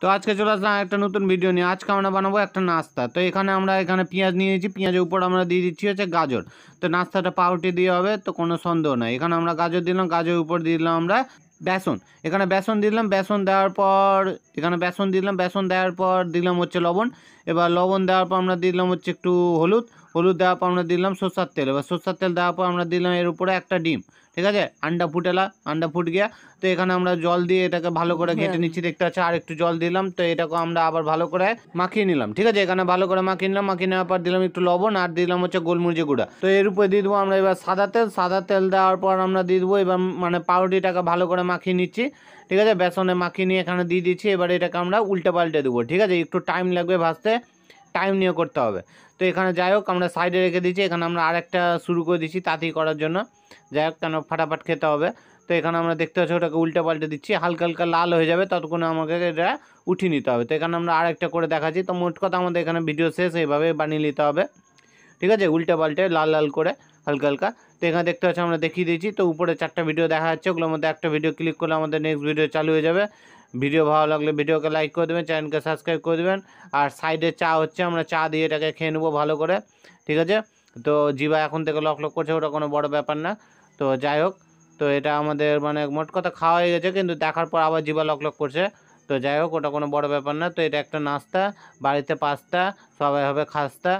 তো আজকে চলে আসলাম একটা নতুন ভিডিও নিয়ে। আজকে আমরা বানাবো একটা নাস্তা। তো এখানে পেঁয়াজ নিয়েছি, পেঁয়াজের উপর আমরা দিয়ে দিচ্ছি হচ্ছে গাজর। তো নাস্তাটা পাউরুটি দিয়ে হবে, তো কোনো সন্দেহ নাই। এখানে আমরা গাজর দিলাম, গাজরের উপর দিলাম আমরা বেসন। এখানে বেসন দিলাম, বেসন দেওয়ার পর বেসন দেওয়ার পর দিলাম হচ্ছে লবণ। এবার লবণ দেওয়ার পর আমরা দিলাম হচ্ছে একটু হলুদ। হলুদ দেওয়ার পর আমরা দিলাম সরষের তেল। এবার সরষের তেল দেওয়ার পর আমরা দিলাম এর উপরে একটা ডিম। ঠিক আছে, আন্ডা ফুট গিয়া। তো এখানে আমরা জল দিয়ে এটাকে ভালো করে ঘেঁটে নিচ্ছি, দেখতে পাচ্ছি। আর একটু জল দিলাম, তো এটাকে আমরা আবার ভালো করে মাখিয়ে নিলাম। ঠিক আছে, এখানে ভালো করে মাখিয়ে নিলাম। মাখিয়ে নেওয়ার পর দিলাম একটু লবণ, আর দিলাম হচ্ছে গোলমরিচের গুঁড়া। তো এর উপরে দিয়ে দেবো আমরা এবার সাদা তেল দেওয়ার পর আমরা দিয়ে দেবো এবার মানে পাউরুটিটাকে ভালো করে মাখিয়ে নিচ্ছি। ঠিক আছে, বেসনে মাখিয়ে নিয়ে এখানে দিয়ে দিচ্ছি। এবার এটাকে আমরা উল্টে পাল্টে দেবো। ঠিক আছে, একটু টাইম লাগবে ভাজতে, টাইম নিয়ে করতে হবে। তো এখানে যাই হোক আমরা সাইডে রেখে দিচ্ছি। এখানে আমরা আরেকটা শুরু করে দিচ্ছি তাড়াতাড়ি করার জন্য, যাই হোক কেন ফাটাফাট খেতে হবে। তো এখানে আমরা দেখতে পাচ্ছি ওটাকে উল্টে পাল্টে দিচ্ছি, হালকা হালকা লাল হয়ে যাবে, ততক্ষণে আমাকে এটা উঠিয়ে নিতে হবে। তো এখানে আমরা আরেকটা করে দেখাচ্ছি। তো মোট কথা আমাদের এখানে ভিডিও শেষ, এইভাবে বানিয়ে নিতে হবে। ঠিক আছে, উল্টে পাল্টে লাল লাল করে হালকা হালকা। তো এখানে দেখতে পাচ্ছি আমরা দেখিয়ে দিয়েছি। তো উপরে 4টা ভিডিও দেখা যাচ্ছে, ওগুলোর মধ্যে একটা ভিডিও ক্লিক করলে আমাদের নেক্সট ভিডিও চালু হয়ে যাবে। ভিডিও ভালো লাগলে ভিডিওকে লাইক করে দেবেন, চ্যানেলকে সাবস্ক্রাইব করে দেবেন। আর সাইডে চা হচ্ছে, আমরা চা দিয়ে এটাকে খেয়ে নেবো ভালো করে। ঠিক আছে, তো জিভা এখন থেকে লক করছে, ওটা কোনো বড় ব্যাপার না। তো যাই হোক, তো এটা আমাদের মানে মোট কথা খাওয়া হয়ে গেছে, কিন্তু দেখার পর আবার জিভা লক করছে। তো যাই হোক, ওটা কোনো বড় ব্যাপার না। তো এটা একটা নাস্তা, বাড়িতে পাস্তা, সবাই হবে খাস্তা।